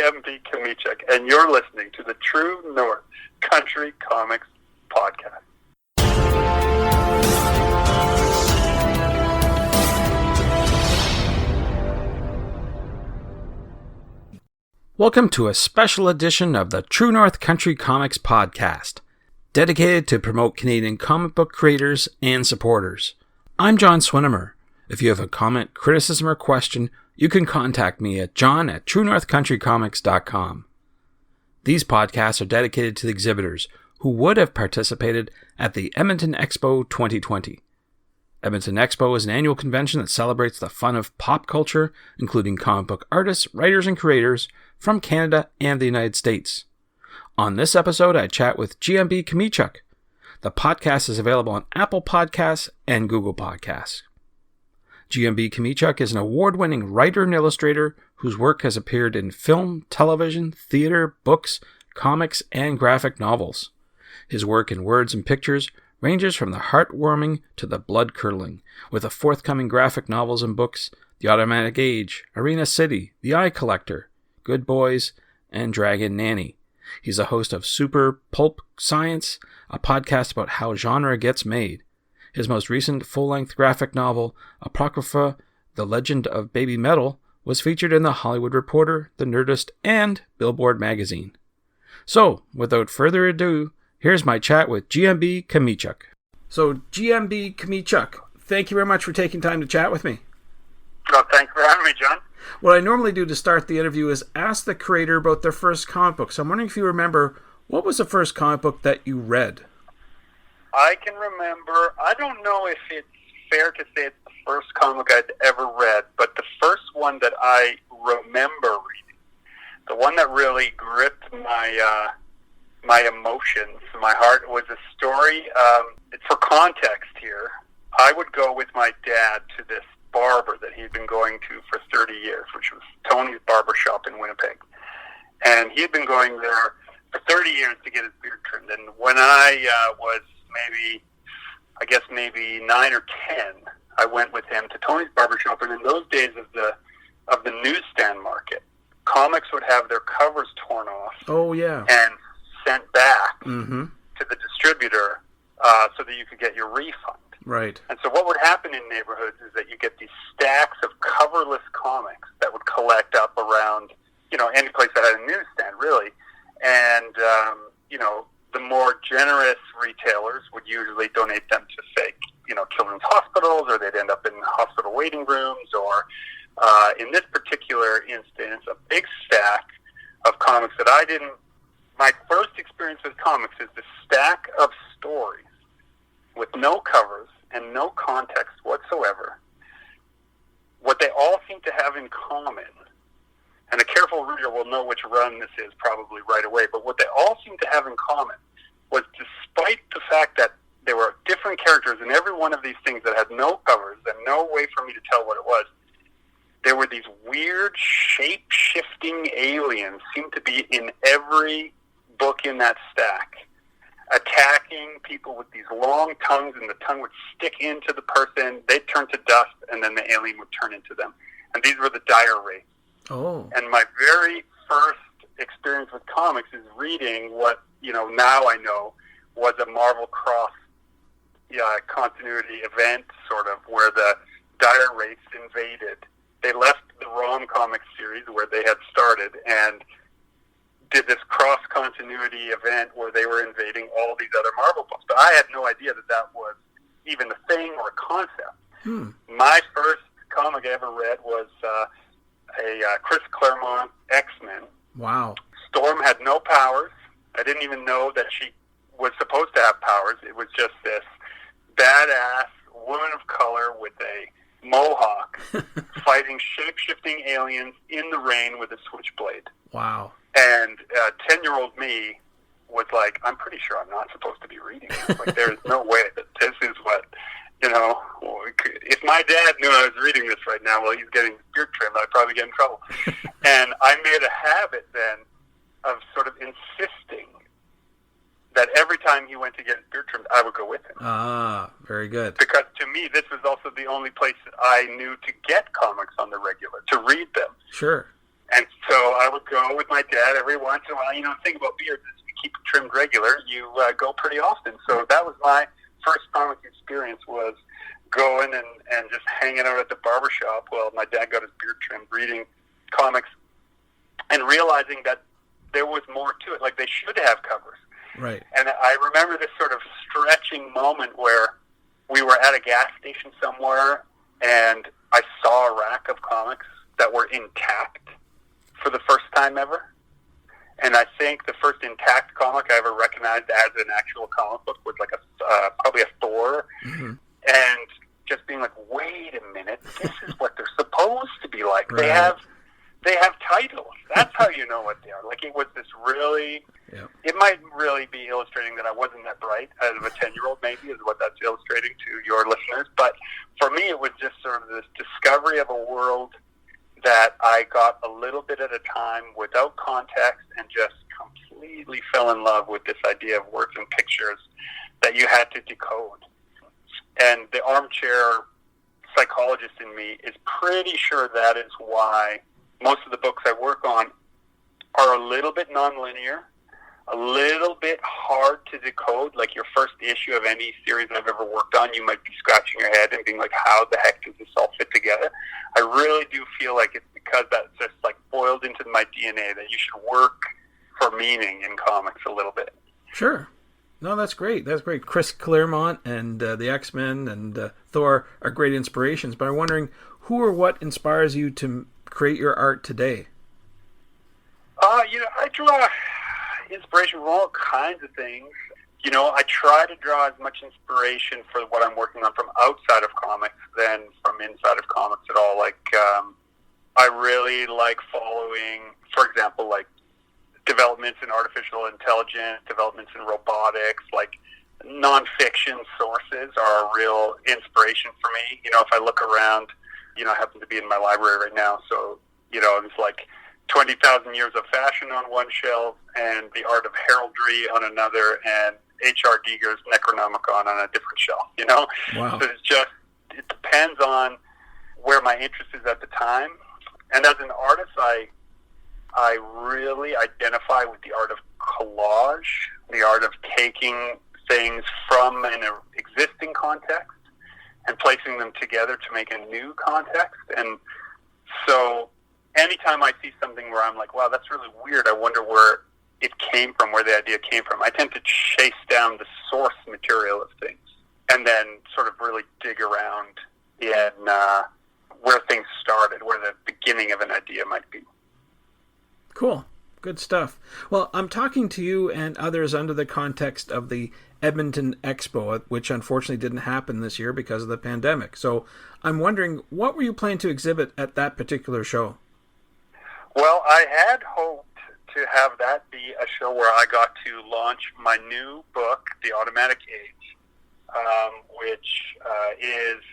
GMB Chomichuk, and you're listening to the True North Country Comics Podcast. Welcome to a special edition of the True North Country Comics Podcast, dedicated to promote Canadian comic book creators and supporters. I'm John Swinimer. If you have a comment, criticism, or question, you can contact me at john@truenorthcountrycomics.com. These podcasts are dedicated to the exhibitors who would have participated at the Edmonton Expo 2020. Edmonton Expo is an annual convention that celebrates the fun of pop culture, including comic book artists, writers, and creators from Canada and the United States. On this episode, I chat with GMB Chomichuk. The podcast is available on Apple Podcasts and Google Podcasts. GMB Chomichuk is an award-winning writer and illustrator whose work has appeared in film, television, theater, books, comics, and graphic novels. His work in words and pictures ranges from the heartwarming to the blood-curdling, with the forthcoming graphic novels and books The Automatic Age, Arena City, The Eye Collector, Good Boys, and Dragon Nanny. He's a host of Super Pulp Science, a podcast about how genre gets made. His most recent full-length graphic novel, Apocrypha, The Legend of Baby Metal, was featured in The Hollywood Reporter, The Nerdist, and Billboard magazine. So, without further ado, here's my chat with GMB Chomichuk. So, GMB Chomichuk, thank you very much for taking time to chat with me. Well, thanks for having me, John. What I normally do to start the interview is ask the creator about their first comic book. So I'm wondering if you remember, what was the first comic book that you read? I can remember, I don't know if it's fair to say it's the first comic I'd ever read, but the first one that I remember reading, the one that really gripped my emotions, my heart, was a story. For context here, I would go with my dad to this barber that he'd been going to for 30 years, which was Tony's Barber Shop in Winnipeg. And he had been going there for 30 years to get his beard trimmed. And when I was maybe 9 or 10, I went with him to Tony's Barber Shop. And in those days of the newsstand market, comics would have their covers torn off. Oh, yeah. And sent back to the distributor so that you could get your refund. Right. And so what would happen in neighborhoods is that you get these stacks of coverless comics that would collect up around, any place that had a newsstand, really. And, the more generous retailers would usually donate them to, say, children's hospitals, or they'd end up in hospital waiting rooms, or in this particular instance, a big stack of comics that my first experience with comics is the stack of stories with no covers and no context whatsoever. What they all seem to have in common, and a careful reader will know which run this is probably right away, but what they all seem to have in common was, despite the fact that there were different characters in every one of these things that had no covers and no way for me to tell what it was, there were these weird shape-shifting aliens seemed to be in every book in that stack, attacking people with these long tongues, and the tongue would stick into the person, they'd turn to dust, and then the alien would turn into them. And these were the dire wraiths. Oh. And my very first experience with comics is reading what, now I know was a Marvel Cross continuity event, sort of, where the dire wraiths invaded. They left the ROM comic series where they had started and did this cross-continuity event where they were invading all these other Marvel books. But I had no idea that was even a thing or a concept. My first comic I ever read was a Chris Claremont X-Men. Wow. Storm had no powers. I didn't even know that she was supposed to have powers. It was just this badass woman of color with a mohawk fighting shape-shifting aliens in the rain with a switchblade. Wow. And 10-year-old me was like, I'm pretty sure I'm not supposed to be reading this. Like, there's no way that this is what, if my dad knew I was reading this right now while he's getting his beard trimmed, I'd probably get in trouble. And I made a habit then of sort of insisting that every time he went to get his beard trimmed, I would go with him. Ah, very good. Because to me, this was also the only place I knew to get comics on the regular, to read them. Sure. And so I would go with my dad every once in a while. The thing about beards is if you keep it trimmed regular, you go pretty often. So that was my first comic experience, was going and just hanging out at the barbershop while my dad got his beard trimmed, reading comics, and realizing that there was more to it. Like, they should have covers. Right. And I remember this sort of stretching moment where we were at a gas station somewhere, and I saw a rack of comics that were intact for the first time ever. And I think the first intact comic I ever recognized as an actual comic book was like probably a Thor. Mm-hmm. And just being like, wait a minute, this is what they're supposed to be like. Right. They have titles. That's how you know what they are. Like, it was this really, it might really be illustrating that I wasn't that bright as a 10-year-old, maybe, is what that's illustrating to your listeners. But for me, it was just sort of this discovery of a world that I got a little bit at a time without context, and just completely fell in love with this idea of words and pictures that you had to decode. And the armchair psychologist in me is pretty sure that is why most of the books I work on are a little bit nonlinear, a little bit hard to decode. Like, your first issue of any series I've ever worked on, you might be scratching your head and being like, how the heck does this all fit together? I really do feel like it's because that's just like boiled into my DNA, that you should work for meaning in comics a little bit. Sure. No, that's great. That's great. Chris Claremont and the X-Men and Thor are great inspirations, but I'm wondering who or what inspires you to create your art today? I draw inspiration from all kinds of things. I try to draw as much inspiration for what I'm working on from outside of comics than from inside of comics at all. Like, I really like following, for example, like developments in artificial intelligence, developments in robotics, like nonfiction sources are a real inspiration for me. If I look around, I happen to be in my library right now, so, it's like 20,000 Years of Fashion on one shelf, and The Art of Heraldry on another, and H.R. Giger's Necronomicon on a different shelf, Wow. So it depends on where my interest is at the time. And as an artist, I really identify with the art of collage, the art of taking things from an existing context and placing them together to make a new context. And so anytime I see something where I'm like, wow, that's really weird, I wonder where it came from, where the idea came from, I tend to chase down the source material of things and then sort of really dig around in where things started, where the beginning of an idea might be. Cool. Good stuff. Well, I'm talking to you and others under the context of the Edmonton Expo, which unfortunately didn't happen this year because of the pandemic. So I'm wondering, what were you planning to exhibit at that particular show? Well, I had hoped to have that be a show where I got to launch my new book, The Automatic Age, which is,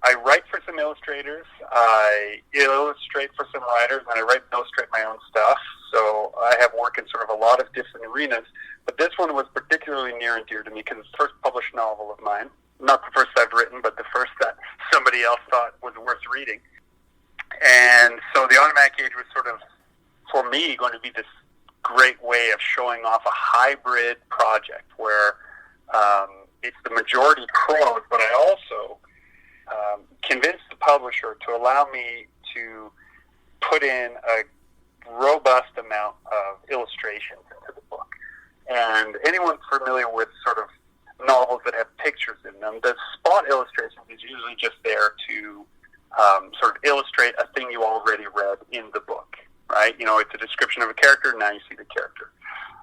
I write for some illustrators, I illustrate for some writers, and I write and illustrate my own stuff. So I have work in sort of a lot of different arenas. But this one was particularly near and dear to me because it's the first published novel of mine. Not the first I've written, but the first that somebody else thought was worth reading. And so The Automatic Age was sort of, for me, going to be this great way of showing off a hybrid project where it's the majority prose, but I also convinced the publisher to allow me to put in a robust amount of illustrations into the book. And anyone familiar with sort of novels that have pictures in them, the spot illustration is usually just there to sort of illustrate a thing you already read in the book, right? It's a description of a character, now you see the character.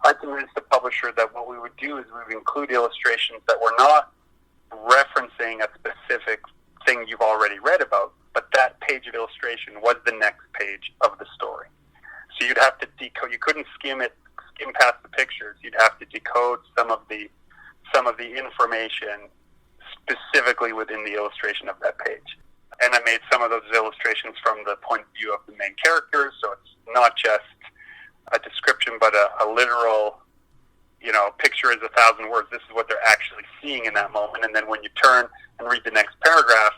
I convinced the publisher that what we would do is we would include illustrations that were not referencing a specific thing you've already read about, but that page of illustration was the next page of the story. So you'd have to decode. You couldn't skim past the pictures. You'd have to decode some of the information specifically within the illustration of that page. And I made some of those illustrations from the point of view of the main characters, so it's not just a description, but a literal, picture is 1,000 words. This is what they're actually seeing in that moment. And then when you turn and read the next paragraph,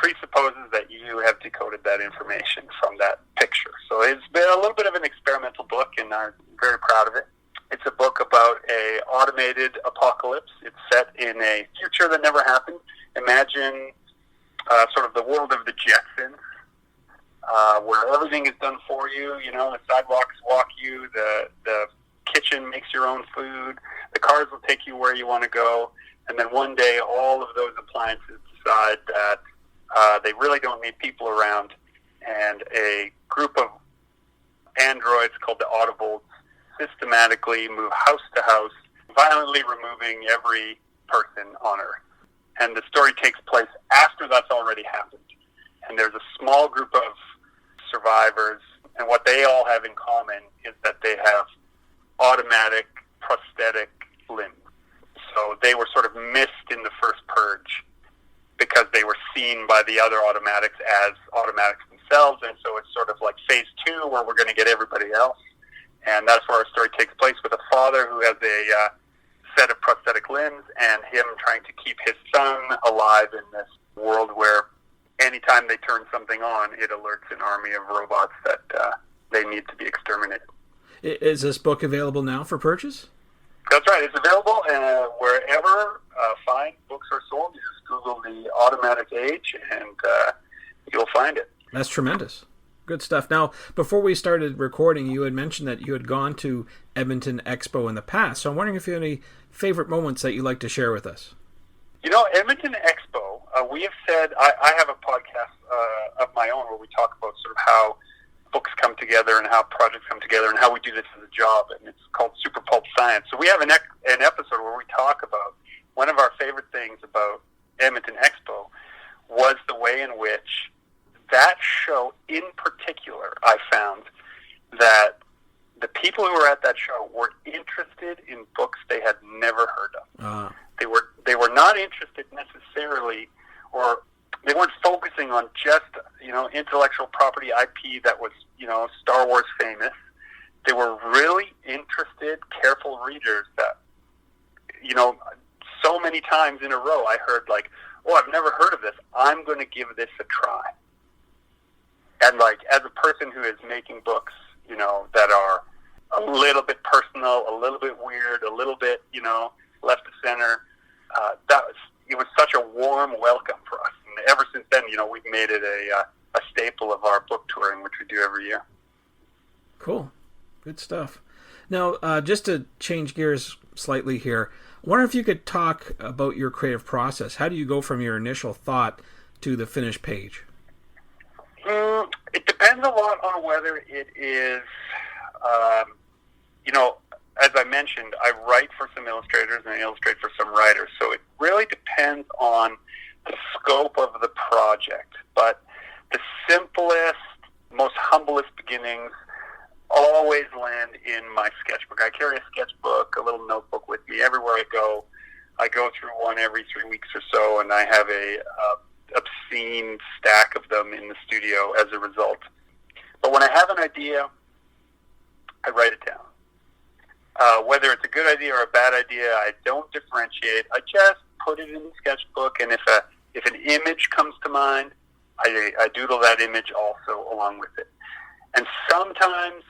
presupposes that you have decoded that information from that picture. So it's been a little bit of an experimental book, and I'm very proud of it. It's a book about a automated apocalypse. It's set in a future that never happened. Imagine sort of the world of the Jetsons, where everything is done for you. You know, the sidewalks walk you, the kitchen makes your own food, the cars will take you where you want to go, and then one day all of those appliances decide that they really don't need people around, and a group of androids called the Autobots systematically move house to house, violently removing every person on Earth. And the story takes place after that's already happened. And there's a small group of survivors, and what they all have in common is that they have automatic prosthetic limbs. So they were sort of missed in the first purge because they were seen by the other automatics as automatics themselves, and so it's sort of like phase 2 where we're going to get everybody else. And that's where our story takes place, with a father who has a set of prosthetic limbs and him trying to keep his son alive in this world where anytime they turn something on, it alerts an army of robots that they need to be exterminated. Is this book available now for purchase? That's right. It's available wherever fine books are sold. You just Google the Automatic Age and you'll find it. That's tremendous. Good stuff. Now, before we started recording, you had mentioned that you had gone to Edmonton Expo in the past. So I'm wondering if you have any favorite moments that you'd like to share with us. You know, Edmonton Expo, we have said, I have a podcast of my own where we talk about sort of how books come together and how projects come together and how we do this as a job, and it's called Super Pulp Science. So we have an episode where we talk about one of our favorite things about Edmonton Expo was the way in which that show in particular, I found that the people who were at that show were interested in books they had never heard of. They were not interested necessarily, or they weren't focusing on just, you know, intellectual property IP that was, you know, Star Wars famous. They were really interested, careful readers that, you know, so many times in a row I heard like, oh, I've never heard of this. I'm going to give this a try. And like, as a person who is making books, you know, that are a little bit personal, a little bit weird, a little bit, you know, left of center, it was such a warm welcome for us. And ever since then, you know, we've made it a staple of our book touring, which we do every year. Cool. Good stuff. Now, just to change gears slightly here, I wonder if you could talk about your creative process. How do you go from your initial thought to the finished page? It depends a lot on whether it is, you know, as I mentioned, I write for some illustrators and I illustrate for some writers. So it really depends on the scope of the project. But the simplest, most humblest beginnings always land in my sketchbook. I carry a sketchbook, a little notebook with me everywhere I go. I go through one every 3 weeks or so, and I have a obscene stack of them in the studio as a result. But when I have an idea, I write it down. Whether it's a good idea or a bad idea, I don't differentiate. I just put it in the sketchbook, and if an image comes to mind, I doodle that image also along with it. And sometimes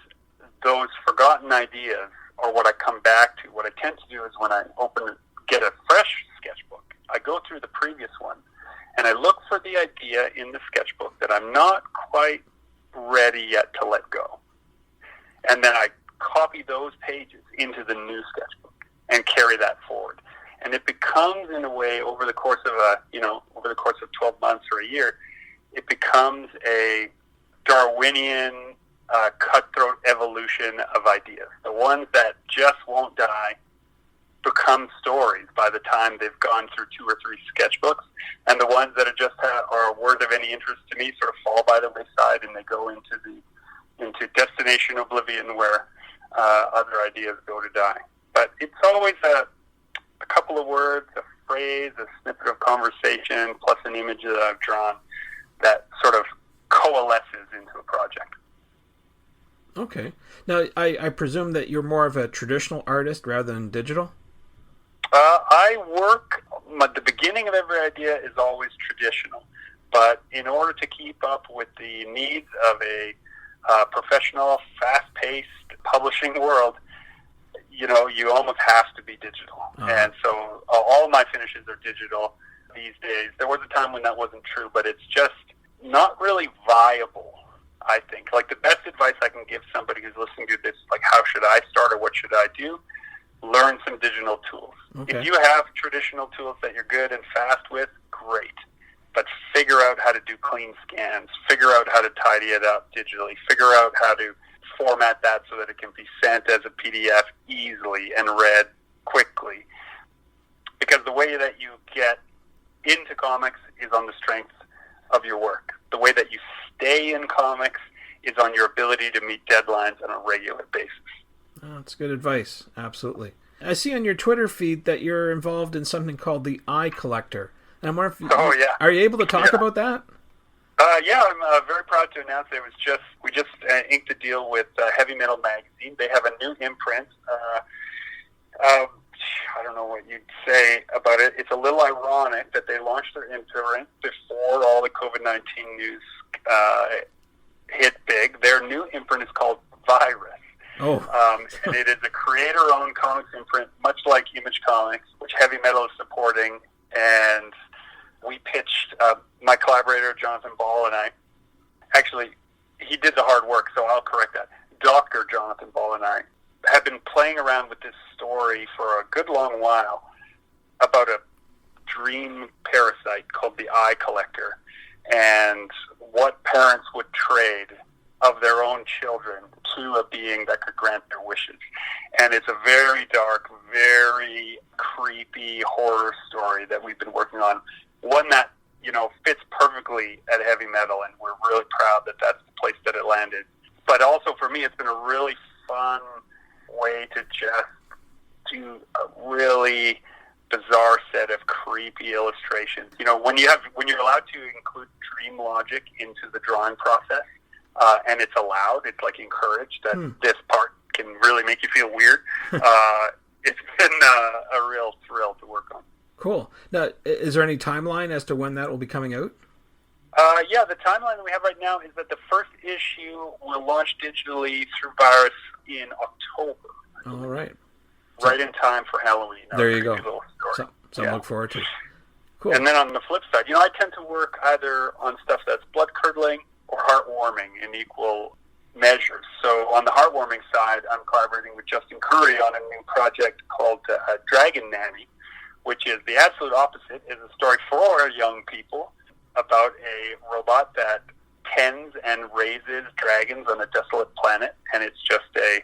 those forgotten ideas are what I come back to. What I tend to do is when I get a fresh sketchbook, I go through the previous one, and I look for the idea in the sketchbook that I'm not quite ready yet to let go. And then I copy those pages into the new sketchbook and carry that forward. And it becomes, in a way, over the course of 12 months or a year, it becomes a Darwinian cutthroat evolution of ideas. The ones that just won't die become stories by the time they've gone through 2 or 3 sketchbooks, and the ones that are just are worth of any interest to me sort of fall by the wayside, and they go into destination oblivion where other ideas go to die. But it's always a couple of words, a phrase, a snippet of conversation, plus an image that I've drawn that sort of coalesces into a project. Okay. Now, I presume that you're more of a traditional artist rather than digital? The beginning of every idea is always traditional. But in order to keep up with the needs of a professional, fast-paced publishing world, you almost have to be digital. And so all of my finishes are digital these days. There was a time when that wasn't true, but it's just not really viable, I think. Like, the best advice I can give somebody who's listening to this, like, how should I start or what should I do? Learn some digital tools. Okay. If you have traditional tools that you're good and fast with, great. But figure out how to do clean scans. Figure out how to tidy it up digitally. Figure out how to format that so that it can be sent as a PDF easily and read quickly. Because the way that you get into comics is on the strength of your work. The way that you stay in comics is on your ability to meet deadlines on a regular basis. Oh, that's good advice. Absolutely. I see on your Twitter feed that you're involved in something called the Eye Collector. And I'm wondering are you able to talk about that? Yeah, I'm very proud to announce that we just inked a deal with Heavy Metal Magazine. They have a new imprint. I don't know what you'd say about it. It's a little ironic that they launched their imprint before all the COVID-19 news hit big. Their new imprint is called Virus. And it is a creator-owned comics imprint, much like Image Comics, which Heavy Metal is supporting. And we pitched, my collaborator, Jonathan Ball, and I, actually, he did the hard work, so I'll correct that. Dr. Jonathan Ball and I have been playing around with this story for a good long while about a dream parasite called the Eye Collector, and what parents would trade of their own children to a being that could grant their wishes. And it's a very dark, very creepy horror story that we've been working on. One that, fits perfectly at Heavy Metal, and we're really proud that that's the place that it landed. But also for me, it's been a really fun way to just do a really bizarre set of creepy illustrations. When you're allowed to include dream logic into the drawing process, and it's allowed, it's like encouraged that this part can really make you feel weird. It's been a real thrill to work on. Cool. Now, is there any timeline as to when that will be coming out? Yeah, the timeline that we have right now is that the first issue will launch digitally through Virus in October. All right. Right in time for Halloween. There you go. Something to look forward to. Cool. And then on the flip side, I tend to work either on stuff that's blood-curdling or heartwarming in equal measures. So on the heartwarming side, I'm collaborating with Justin Curry on a new project called Dragon Nanny, which is the absolute opposite. It's a story for young people about a robot that tends and raises dragons on a desolate planet, and it's just a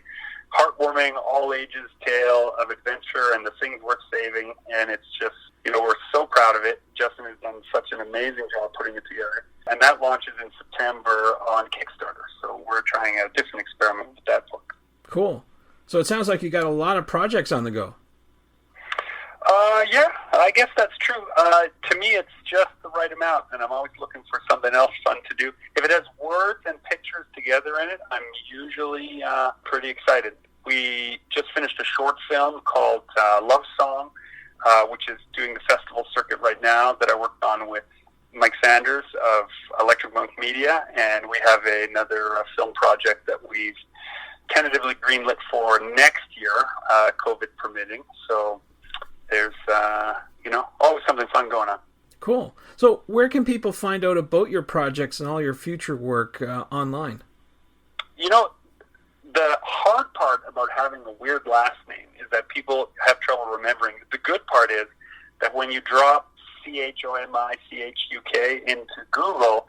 heartwarming, all-ages tale of adventure and the things worth saving, and it's just, we're so proud of it. Justin has done such an amazing job putting it together, and that launches in September on Kickstarter, so we're trying a different experiment with that book. Cool. So it sounds like you got a lot of projects on the go. Yeah, I guess that's true. To me, it's just the right amount, and I'm always looking for something else fun to do. If it has words and pictures together in it, I'm usually pretty excited. We just finished a short film called Love Song, which is doing the festival circuit right now, that I worked on with Mike Sanders of Electric Monk Media, and we have another film project that we've tentatively greenlit for next year, COVID permitting. So there's, always something fun going on. Cool. So where can people find out about your projects and all your future work online? The hard part about having a weird last name is that people have trouble remembering. The good part is that when you drop CHOMICHUK into Google,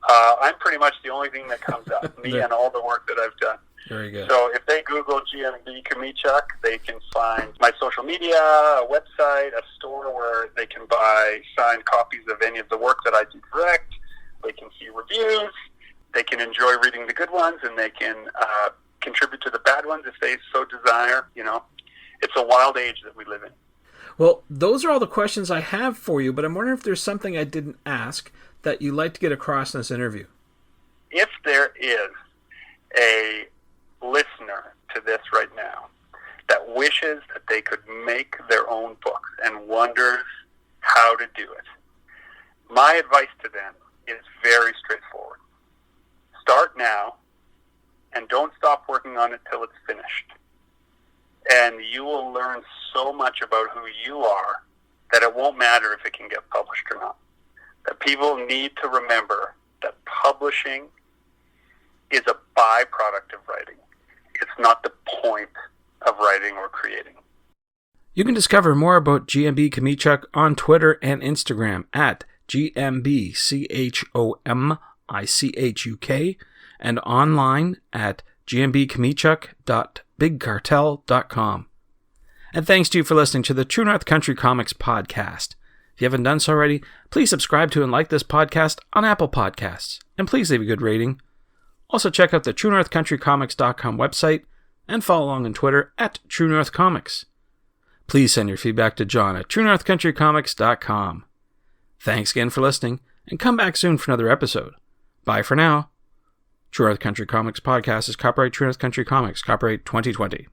I'm pretty much the only thing that comes up, me and all the work that I've done. Very good. So if they Google GMB Chomichuk, they can find my social media, a website, a store where they can buy signed copies of any of the work that I do direct. They can see reviews. They can enjoy reading the good ones, and they can contribute to the bad ones if they so desire. It's a wild age that we live in. Well, those are all the questions I have for you, but I'm wondering if there's something I didn't ask that you'd like to get across in this interview. If there is a listener to this right now that wishes that they could make their own books and wonders how to do it, my advice to them is very straightforward. Start now, and don't stop working on it till it's finished. And you will learn so much about who you are that it won't matter if it can get published or not. That people need to remember that publishing is a byproduct of writing. It's not the point of writing or creating. You can discover more about GMB Chomichuk on Twitter and Instagram at GMB Chomichuk and online at gmbchomichuk.bigcartel.com. And thanks to you for listening to the True North Country Comics podcast. If you haven't done so already, please subscribe to and like this podcast on Apple Podcasts, and please leave a good rating. Also check out the TrueNorthCountryComics.com website and follow along on Twitter at True North Comics. Please send your feedback to John at TrueNorthCountryComics.com. Thanks again for listening, and come back soon for another episode. Bye for now. True North Country Comics Podcast is copyright True North Country Comics, copyright 2020.